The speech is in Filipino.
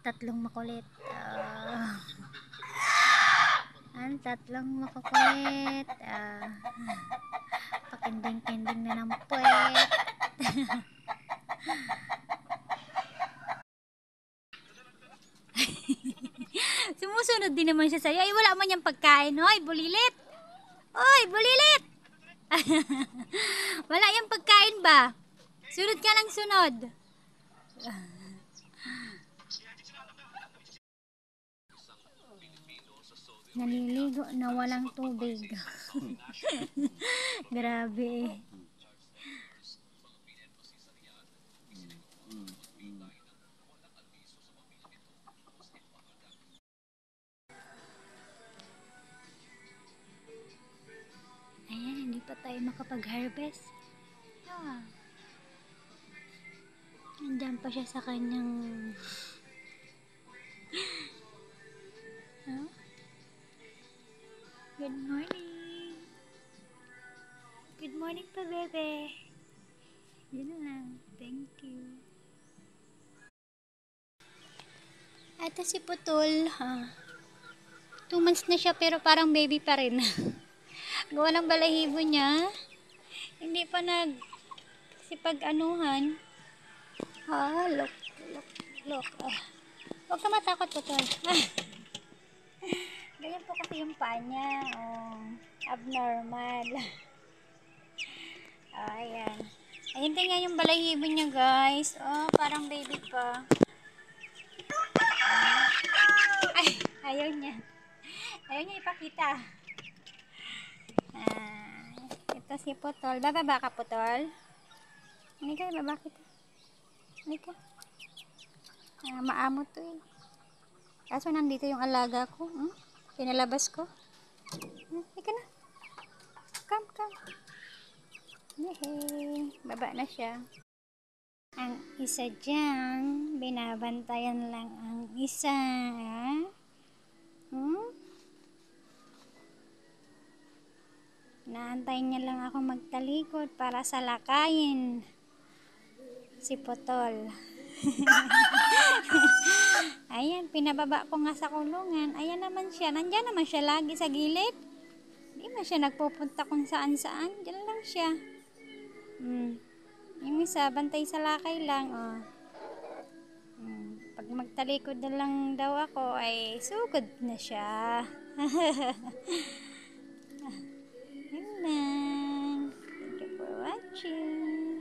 tatlong makulit. Ang tatlong makukulit. Pakinding-kinding na ng puwet. Sumusunod din naman siya sa'yo. Ay, wala man yung pagkain. Hoy, bulilit! Hoy, bulilit! Wala yung pagkain ba? Sunod ka ng sunod. Naliligo na walang tubig. Grabe. Ayan, hindi pa tayo makapag-harvest. Nandiyan pa siya sa kanyang Good morning. Good morning pa, bebe. Yun na lang. Thank you. Ito si Putol. 2 months na siya pero parang baby pa rin. Gawa ng balahibo niya. Hindi pa nagsipag-anuhan. Look. Huwag ka matakot, Putol. Ganyan po kasi yung paa niya. Abnormal. Ayan. Ayan, tingnan yung balahibo niya, guys. Parang baby pa. Ay, ayaw niya. Ayaw niya ipakita. Ito si Putol. Bababa ka, Putol. Hindi ka, bababa kita. Hindi ka. Maamot to eh. Kaso nandito yung alaga ko. Pinalabas ko. Hindi ka na. Come. Yehey. Baba na siya. Ang isa dyan, binabantayan lang ang isa. Naantay niya lang ako magtalikod para salakayin si Putol. Ayan, pinababa ko nga sa kulungan. Ayan naman siya. Nandyan naman siya lagi sa gilid. Hindi man siya nagpupunta kung saan-saan. Diyan lang siya. Yung isa, bantay sa lakay lang. Pag magtalikod na lang daw ako, ay sugod na siya. Yun lang. Thank you for watching.